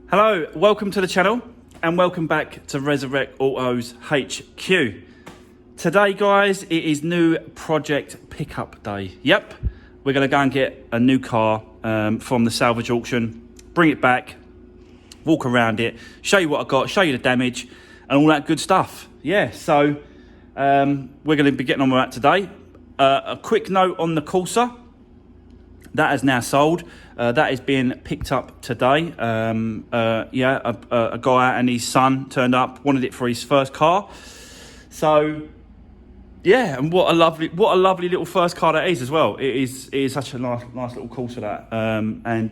Hello, welcome to the channel and welcome back to Resurrect Autos HQ. Today guys, it is new project pickup day. Yep, we're going to go and get a new car from the salvage auction, bring it back, walk around it, show you what I got, show you the damage and all that good stuff. Yeah, so we're going to be getting on with that today. A quick note on the Corsa. That has now sold. That is being picked up today. A guy and his son turned up, wanted it for his first car. So, yeah, and what a lovely little first car that is as well. It is such a nice little Corsa that, and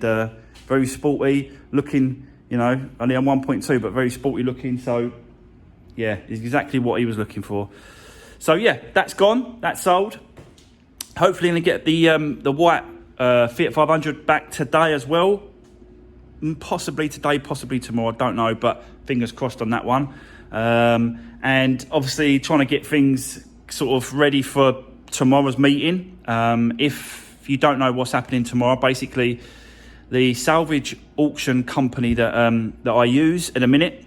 very sporty looking. You know, only a 1.2, but very sporty looking. So, yeah, it's exactly what he was looking for. So yeah, that's gone. That's sold. Hopefully, gonna get the white Fiat 500 back today as well. Possibly today, possibly tomorrow, I don't know, but fingers crossed on that one. And obviously trying to get things sort of ready for tomorrow's meeting. If you don't know what's happening tomorrow, basically the salvage auction company that I use in a minute,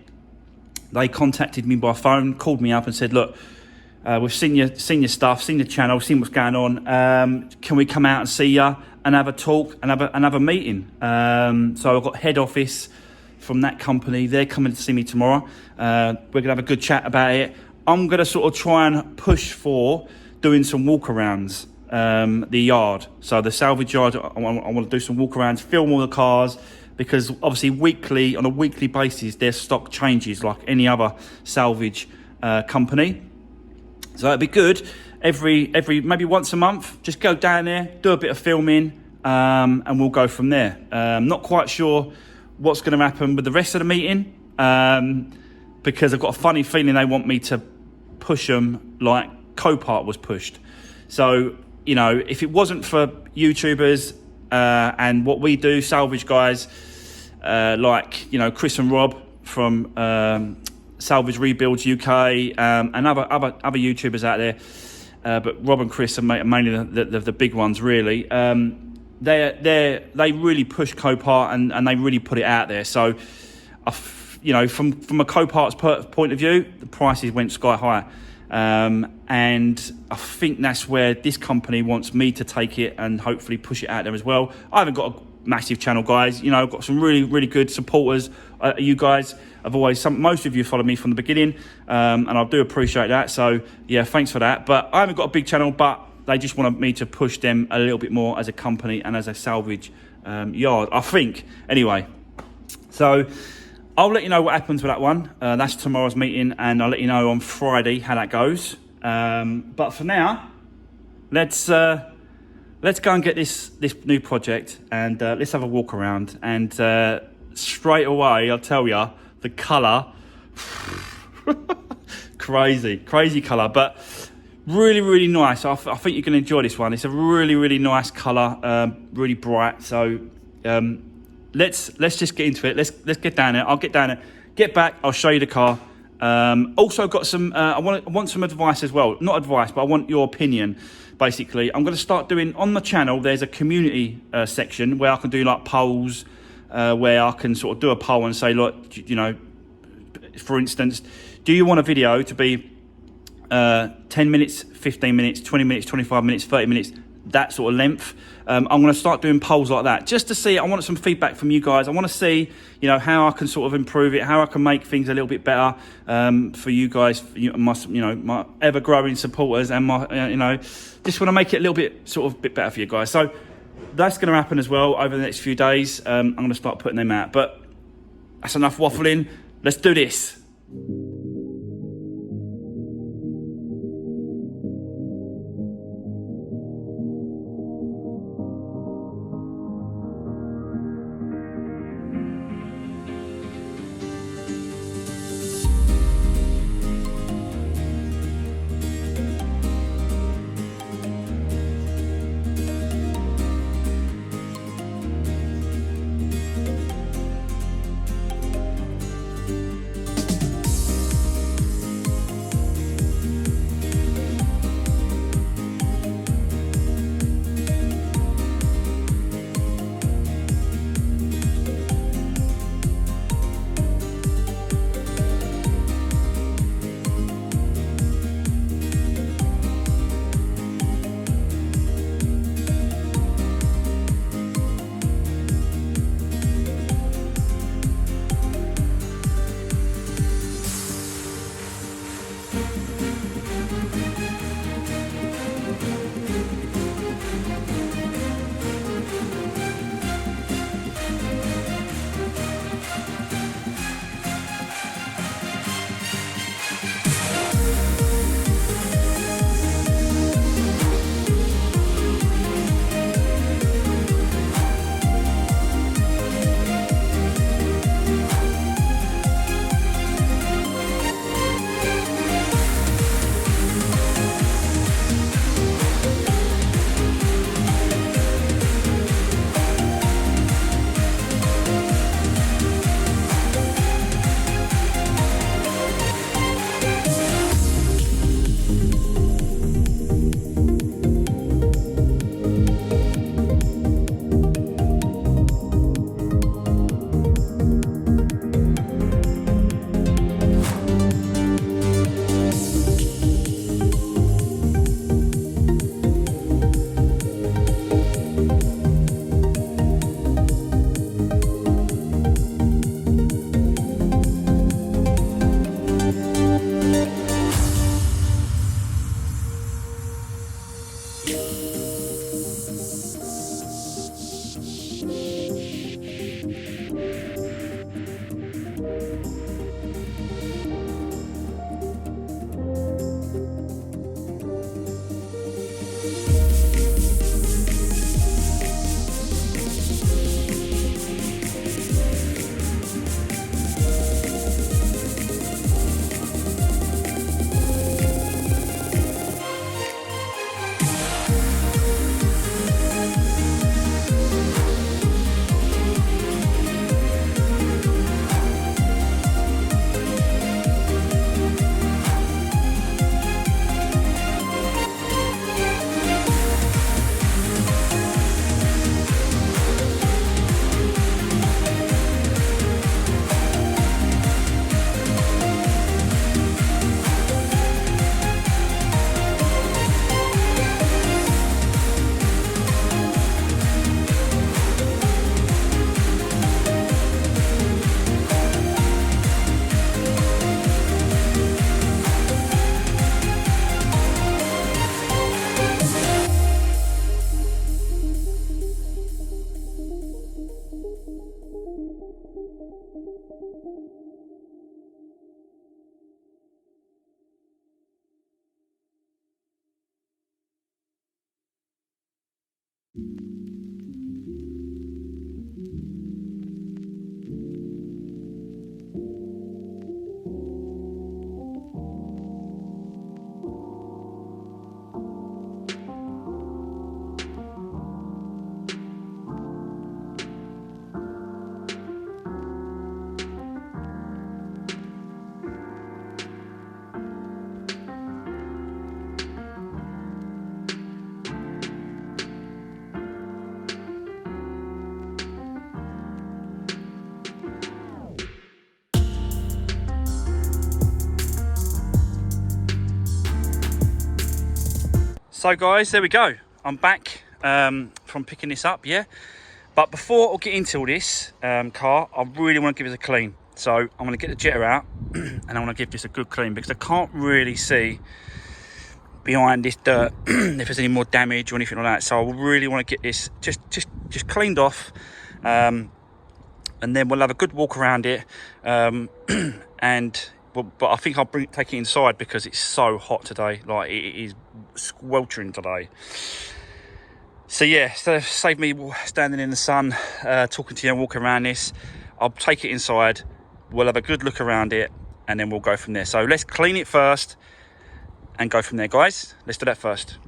they contacted me by phone, called me up and said, look, we've seen your stuff, seen the channel, seen what's going on. Can we come out and see you and have a talk and have a meeting? So I've got head office from that company. They're coming to see me tomorrow. We're gonna have a good chat about it. I'm gonna sort of try and push for doing some walkarounds, the yard. So the salvage yard, I want to do some walkarounds, film all the cars, because obviously on a weekly basis, their stock changes like any other salvage company. So it'd be good every maybe once a month, just go down there, do a bit of filming, and we'll go from there. Not quite sure what's going to happen with the rest of the meeting, because I've got a funny feeling they want me to push them like Copart was pushed. So, you know, if it wasn't for YouTubers and what we do, salvage guys, like, you know, Chris and Rob from Salvage Rebuilds UK, and other YouTubers out there, but Rob and Chris are mainly the big ones, really. They really push Copart and they really put it out there. So, you know, from a Copart's point of view, the prices went sky high, and I think that's where this company wants me to take it and hopefully push it out there as well. I haven't got a massive channel, guys. You know, I've got some really good supporters. You guys have most of you followed me from the beginning, and I do appreciate that. So yeah, thanks for that. But I haven't got a big channel, but they just wanted me to push them a little bit more as a company and as a salvage yard, I think. Anyway, so I'll let you know what happens with that one. That's tomorrow's meeting, and I'll let you know on Friday how that goes. But for now, let's go and get this new project, and let's have a walk around. And straight away, I'll tell you, the colour, crazy colour, but really nice. I think you can enjoy this one. It's a really nice colour, really bright. So let's just get into it. Let's get down there. I'll get down there, get back. I'll show you the car. Also got some. I want some advice as well. Not advice, but I want your opinion. Basically, I'm going to start doing on the channel. There's a community section where I can do like polls, where I can sort of do a poll and say, look, you know, for instance, do you want a video to be 10 minutes, 15 minutes, 20 minutes, 25 minutes, 30 minutes, that sort of length? I'm going to start doing polls like that just to see. I want some feedback from you guys. I want to see, you know, how I can sort of improve it, how I can make things a little bit better for you guys, my ever-growing supporters, and my, you know, just want to make it a little bit sort of bit better for you guys. So that's going to happen as well over the next few days. I'm going to start putting them out. But that's enough waffling. Let's do this. So guys, there we go. I'm back from picking this up, yeah. But before I get into all this car, I really want to give it a clean. So I'm going to get the jetter out and I want to give this a good clean because I can't really see behind this dirt if there's any more damage or anything like that. So I really want to get this just cleaned off, and then we'll have a good walk around it. But I think I'll take it inside because it's so hot today. Like, it is sweltering today. So yeah, so save me standing in the sun, talking to you and walking around this. I'll take it inside. We'll have a good look around it and then we'll go from there. So let's clean it first and go from there, guys. Let's do that first.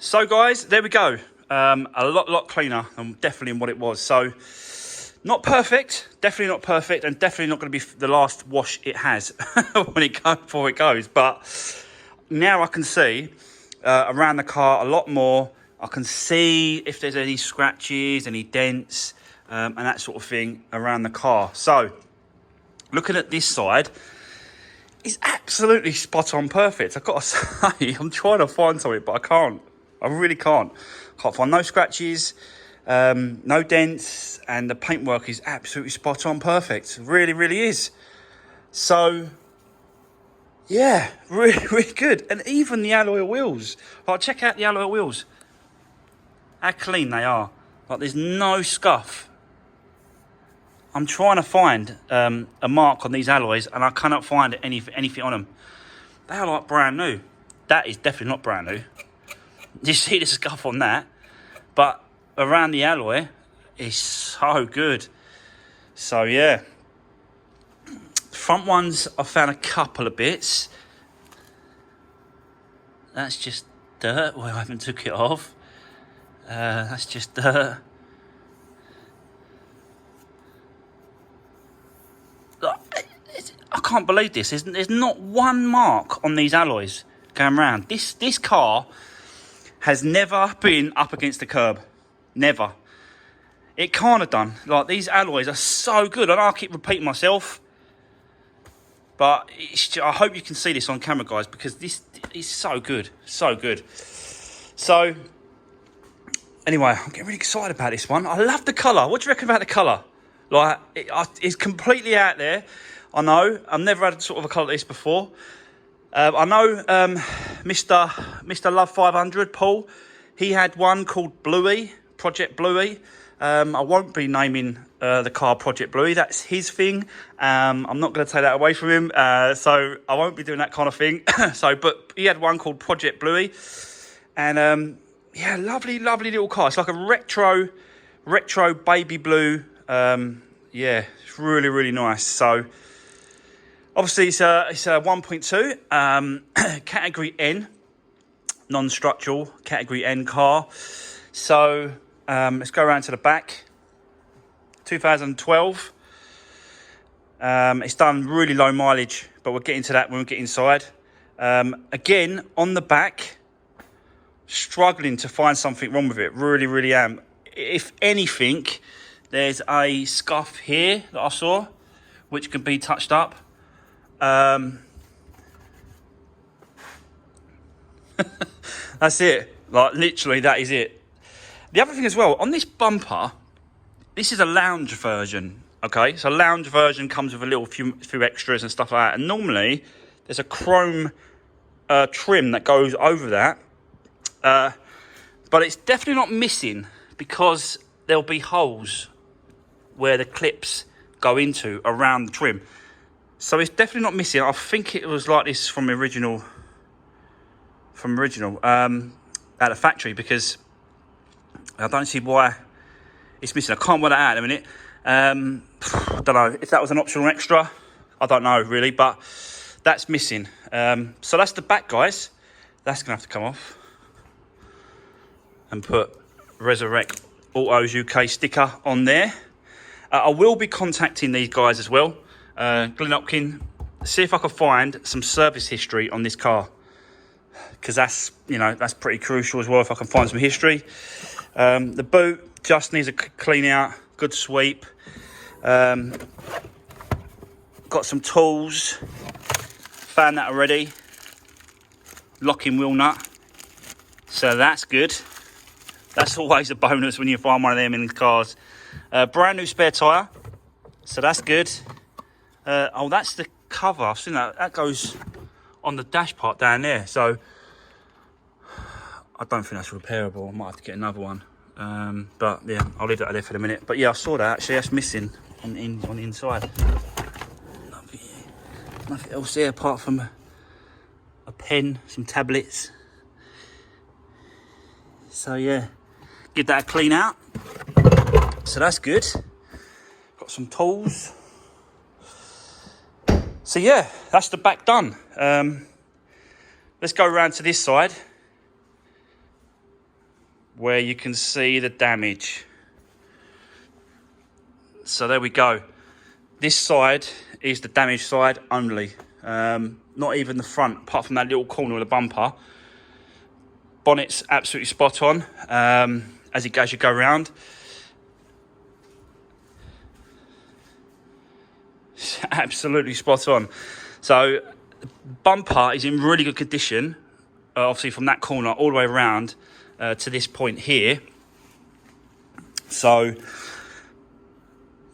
So guys, there we go. A lot cleaner and definitely in what it was. So not perfect, definitely not perfect, and definitely not going to be the last wash it has before it goes. But now I can see around the car a lot more. I can see if there's any scratches, any dents, and that sort of thing around the car. So looking at this side, it's absolutely spot on perfect. I've got to say, I'm trying to find something, but I can't. I really can't. Can't find no scratches, no dents, and the paintwork is absolutely spot on perfect. Really, really is. So, yeah, really good. And even the alloy wheels. Like, check out the alloy wheels. How clean they are. Like, there's no scuff. I'm trying to find a mark on these alloys, and I cannot find anything on them. They are like brand new. That is definitely not brand new. You see the scuff on that, but around the alloy is so good. So yeah, front ones I found a couple of bits. That's just dirt. Well, I haven't took it off. That's just dirt. I can't believe this. There's not one mark on these alloys going around. This car has never been up against the curb. Never. It can't have done. Like, these alloys are so good. I know I keep repeating myself, but I hope you can see this on camera, guys, because this is so good. So good. So, anyway, I'm getting really excited about this one. I love the colour. What do you reckon about the colour? Like, it's completely out there. I know. I've never had sort of a colour like this before. I know Mr. Love 500, Paul, he had one called Bluey, Project Bluey. I won't be naming the car Project Bluey. That's his thing. I'm not going to take that away from him. So I won't be doing that kind of thing. But he had one called Project Bluey. And yeah, lovely little car. It's like a retro baby blue. Yeah, it's really nice. So obviously, it's a 1.2 category N, non-structural category N car. So let's go around to the back. 2012. It's done really low mileage, but we'll get into that when we get inside. Again, on the back, struggling to find something wrong with it. Really am. If anything, there's a scuff here that I saw, which can be touched up. That's it. Like, literally, that is it. The other thing as well, on this bumper, this is a lounge version, okay? So lounge version comes with a little few extras and stuff like that. And normally, there's a chrome trim that goes over that. But it's definitely not missing because there'll be holes where the clips go into around the trim. So it's definitely not missing. I think it was like this from original at the factory, because I don't see why it's missing. I can't work that out in a minute. I don't know if that was an optional extra. I don't know really, but that's missing. So that's the back, guys. That's gonna have to come off and put Resurrect Autos UK sticker on there. I will be contacting these guys as well, Glen Hopkin, see if I can find some service history on this car, because that's, you know, that's pretty crucial as well, if I can find some history. The boot just needs a clean out, good sweep. Got some tools, found that already, locking wheel nut, so that's good. That's always a bonus when you find one of them in the cars. Brand new spare tyre, so that's good. Oh, that's the cover. I've seen that. That goes on the dash part down there. So I don't think that's repairable. I might have to get another one. But yeah, I'll leave that there for a minute. But yeah, I saw that actually. That's missing on the inside. Nothing else there apart from a pen, some tablets. So yeah, give that a clean out. So that's good. Got some tools. So yeah, that's the back done. Let's go around to this side where you can see the damage. So there we go. This side is the damaged side only. Not even the front, apart from that little corner of the bumper. Bonnet's absolutely spot on as you go around. Absolutely spot on. So the bumper is in really good condition, obviously from that corner all the way around to this point here. So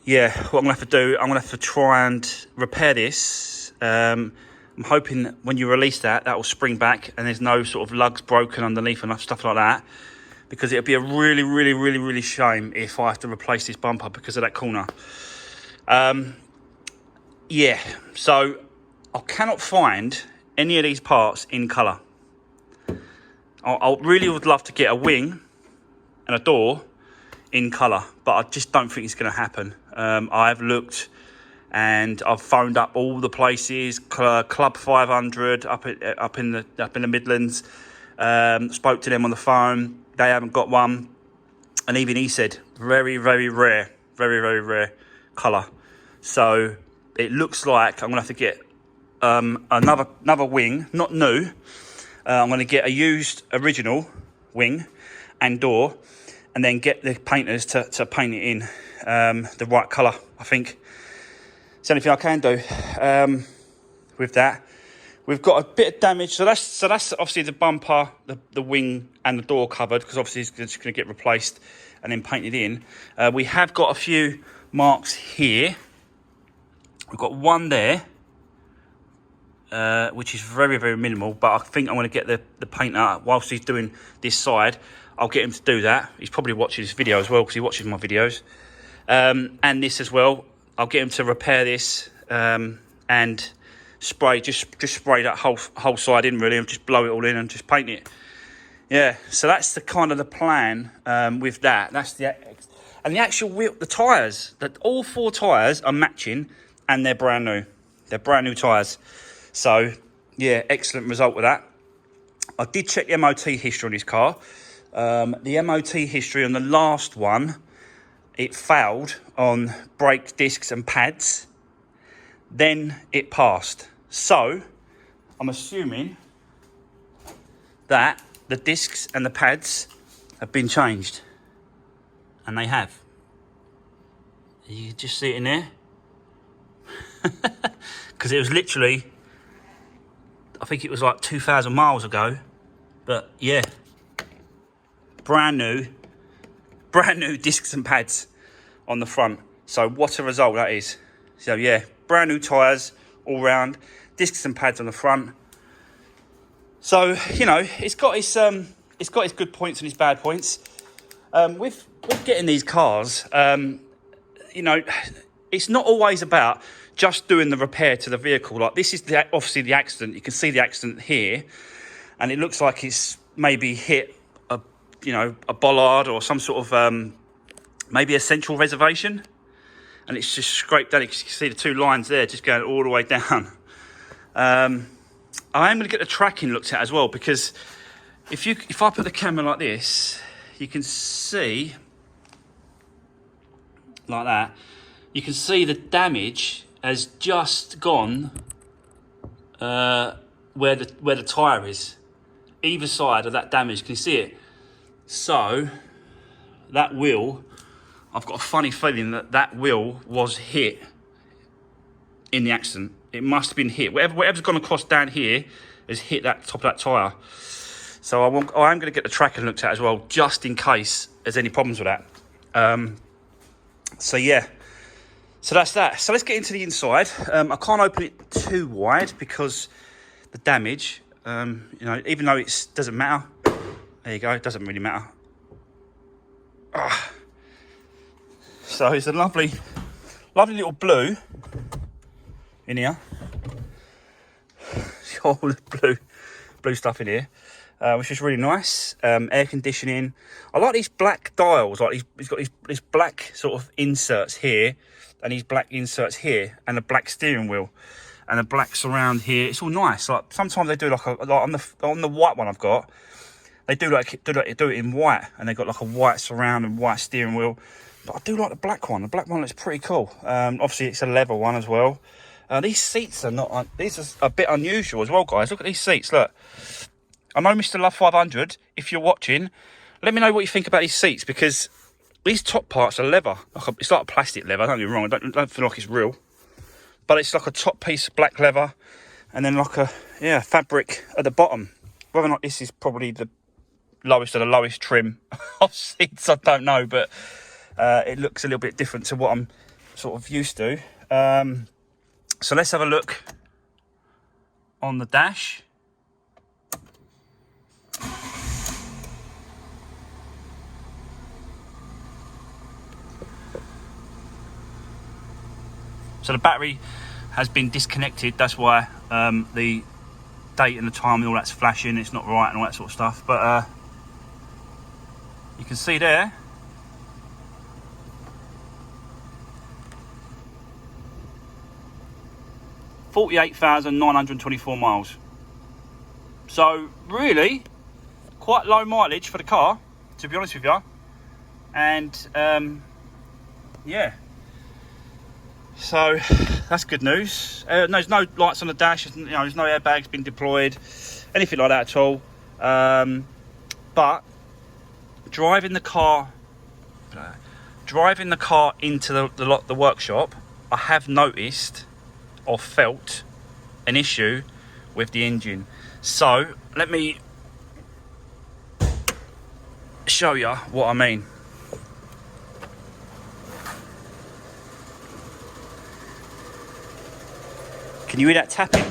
yeah, what I'm gonna have to do, I'm gonna have to try and repair this. I'm hoping when you release that will spring back and there's no sort of lugs broken underneath and stuff like that, because it'd be a really shame if I have to replace this bumper because of that corner. Yeah, so I cannot find any of these parts in colour. I really would love to get a wing and a door in colour, but I just don't think it's going to happen. I've looked and I've phoned up all the places, Club 500 up in the Midlands. Spoke to them on the phone. They haven't got one, and even he said very rare colour. So it looks like I'm gonna have to get another wing, not new. I'm gonna get a used original wing and door, and then get the painters to paint it in the right colour. I think it's the only thing I can do with that. We've got a bit of damage, so that's obviously the bumper, the wing, and the door covered, because obviously it's just going to get replaced and then painted in. We have got a few marks here. We've got one there, which is very minimal, but I think I'm going to get the painter, whilst he's doing this side, I'll get him to do that. He's probably watching this video as well, because he watches my videos. And this as well. I'll get him to repair this and spray, just spray that whole side in really, and just blow it all in and just paint it. Yeah, so that's the kind of the plan with that. That's the actual wheel, the tyres. That all 4 tyres are matching and they're brand new. They're brand new tyres. So yeah, excellent result with that. I did check the MOT history on this car. The MOT history on the last one, it failed on brake discs and pads. then it passed. So I'm assuming that the discs and the pads have been changed, and they have. You can just see it in there. Because it was literally, I think it was like 2,000 miles ago. But yeah, brand new discs and pads on the front. So what a result that is. So yeah, brand new tyres all round, discs and pads on the front. So, you know, it's got its good points and its bad points. With getting these cars, you know, it's not always about just doing the repair to the vehicle. Like this is obviously the accident. You can see the accident here, and it looks like it's maybe hit a bollard or some sort of maybe a central reservation, and it's just scraped down. You can see the two lines there just going all the way down. I am going to get the tracking looked at as well, because if I put the camera like this, you can see like that. You can see the damage has just gone where the tyre is. Either side of that damage, can you see it? So that wheel, I've got a funny feeling that wheel was hit in the accident. It must have been hit. Whatever's gone across down here has hit that top of that tyre. So I am going to get the tracker looked at as well, just in case there's any problems with that. So yeah, so that's that. So let's get into the inside. I can't open it too wide because the damage, you know, even though it doesn't matter. There you go, it doesn't really matter. So it's a lovely little blue in here. All the blue stuff in here, which is really nice. Air conditioning. I like these black dials. Like he's got these black sort of inserts here, and these black inserts here, and a black steering wheel, and a black surround here. It's all nice. Like sometimes they do like on the white one I've got, they do it in white, and they got like a white surround and white steering wheel. But I do like the black one. The black one looks pretty cool. Obviously it's a leather one as well. These seats are not. These are a bit unusual as well, guys. Look at these seats. Look, I know Mr. Love 500. If you're watching, let me know what you think about these seats, because these top parts are leather. It's like a plastic leather. Don't get me wrong. I don't feel like it's real, but it's like a top piece of black leather, and then like a fabric at the bottom. Whether or not this is probably the lowest of the lowest trim of seats, I don't know, but it looks a little bit different to what I'm sort of used to. So let's have a look on the dash. So the battery has been disconnected. That's why the date and the time and all that's flashing. It's not right and all that sort of stuff. But you can see there, $48,924 miles. So really, quite low mileage for the car, to be honest with you. And yeah, so that's good news. There's no lights on the dash. You know, there's no airbags been deployed, anything like that at all. But driving the car into the workshop, I have noticed or felt an issue with the engine. So let me show you what I mean. Can you hear that tapping?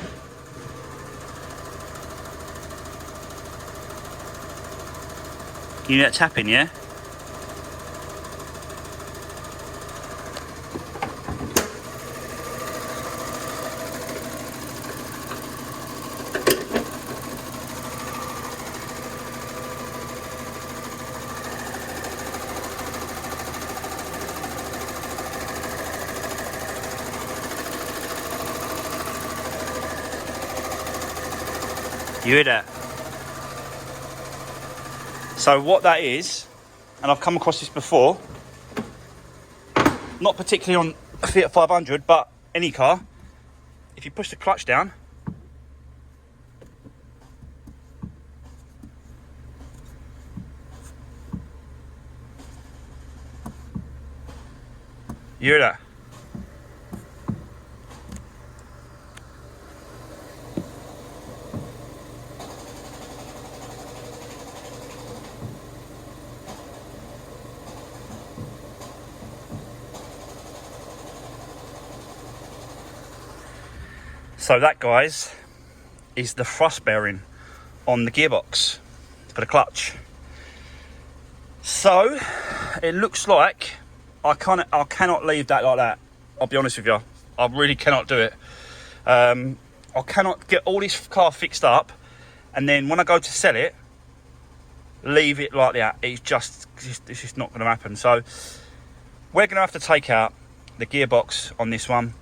Can you hear that tapping, yeah? You hear that? So what that is, and I've come across this before, not particularly on a Fiat 500, but any car, if you push the clutch down, you hear that? So that, guys, is the thrust bearing on the gearbox for the clutch. So it looks like I cannot leave that like that. I'll be honest with you, I really cannot do it. I cannot get all this car fixed up and then when I go to sell it, leave it like that. It's just not going to happen. So we're going to have to take out the gearbox on this one,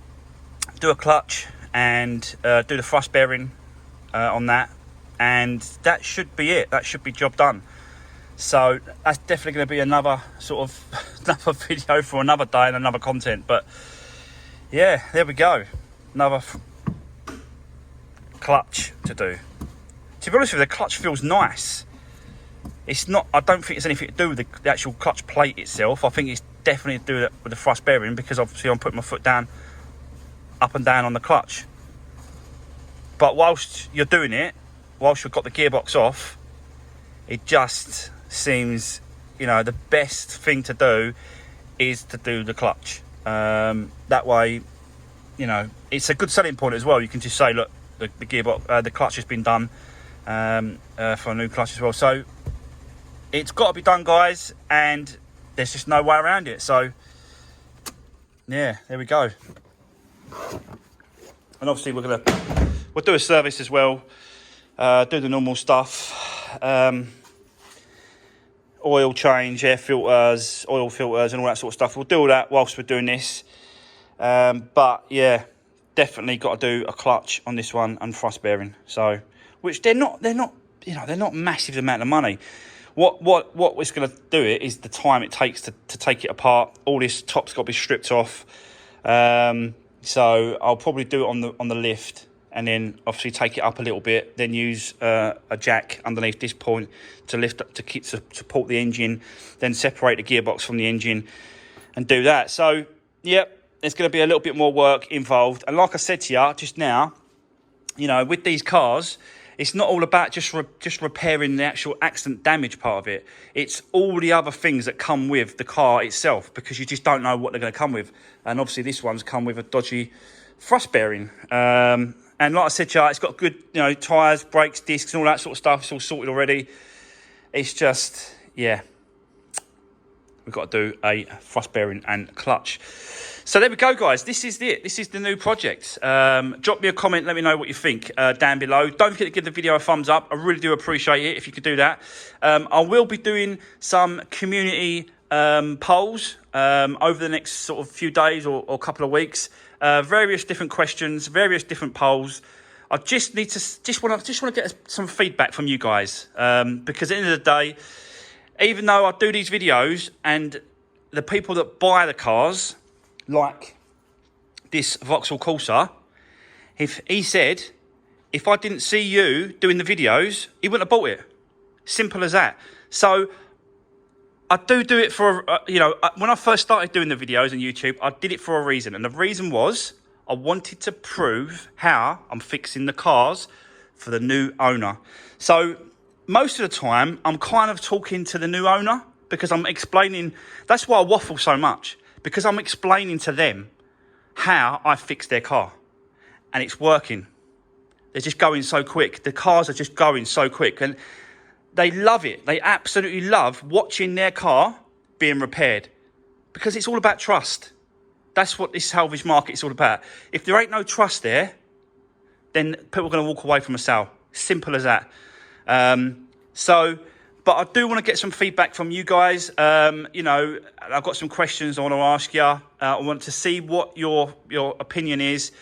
do a clutch, and do the thrust bearing on that, and that should be it. That should be job done. So that's definitely going to be another sort of another video for another day and another content. But yeah, there we go, another clutch to do. To be honest with you, the clutch feels nice. It's not, I don't think it's anything to do with the actual clutch plate itself. I think it's definitely to do with the thrust bearing, because obviously I'm putting my foot down, up and down on the clutch. But whilst you're doing it, whilst you've got the gearbox off, it just seems, you know, the best thing to do is to do the clutch. That way, you know, it's a good selling point as well. You can just say, look, the gearbox, the clutch has been done for a new clutch as well. So it's got to be done, guys, and there's just no way around it. So yeah, there we go. And obviously we'll do a service as well, do the normal stuff, oil change, air filters, oil filters and all that sort of stuff. We'll do all that whilst we're doing this. But yeah, definitely got to do a clutch on this one and thrust bearing. So, which they're not, you know, they're not massive amount of money. What it's going to do it is the time it takes to take it apart. All this top's got to be stripped off. So I'll probably do it on the lift, and then obviously take it up a little bit, then use a jack underneath this point to lift up to support the engine, then separate the gearbox from the engine and do that. So yep, there's going to be a little bit more work involved. And like I said to you just now, you know, with these cars, it's not all about just repairing the actual accident damage part of it. It's all the other things that come with the car itself, because you just don't know what they're going to come with. And obviously this one's come with a dodgy thrust bearing. And like I said to you, it's got good, you know, tyres, brakes, discs and all that sort of stuff. It's all sorted already. It's just, yeah, we've got to do a thrust bearing and clutch. So there we go, guys. This is it. This is the new project. Drop me a comment. Let me know what you think down below. Don't forget to give the video a thumbs up. I really do appreciate it if you could do that. I will be doing some community polls over the next sort of few days or couple of weeks. Various different questions, various different polls. I just need to want to get some feedback from you guys, because at the end of the day, even though I do these videos and the people that buy the cars, like this Vauxhall Corsa, if he said, if I didn't see you doing the videos, he wouldn't have bought it. Simple as that. So I do it for, you know, when I first started doing the videos on YouTube, I did it for a reason. And the reason was I wanted to prove how I'm fixing the cars for the new owner. So most of the time, I'm kind of talking to the new owner, because I'm explaining. That's why I waffle so much, because I'm explaining to them how I fixed their car. And it's working. They're just going so quick. The cars are just going so quick. And they love it. They absolutely love watching their car being repaired, because it's all about trust. That's what this salvage market is all about. If there ain't no trust there, then people are going to walk away from a sale. Simple as that. But I do want to get some feedback from you guys. You know, I've got some questions I want to ask you. I want to see what your opinion is.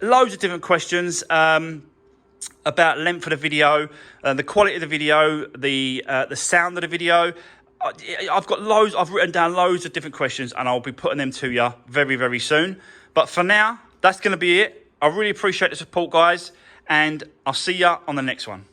Loads of different questions about length of the video, the quality of the video, the sound of the video. I've got loads. I've written down loads of different questions, and I'll be putting them to you very, very soon. But for now, that's going to be it. I really appreciate the support, guys, and I'll see you on the next one.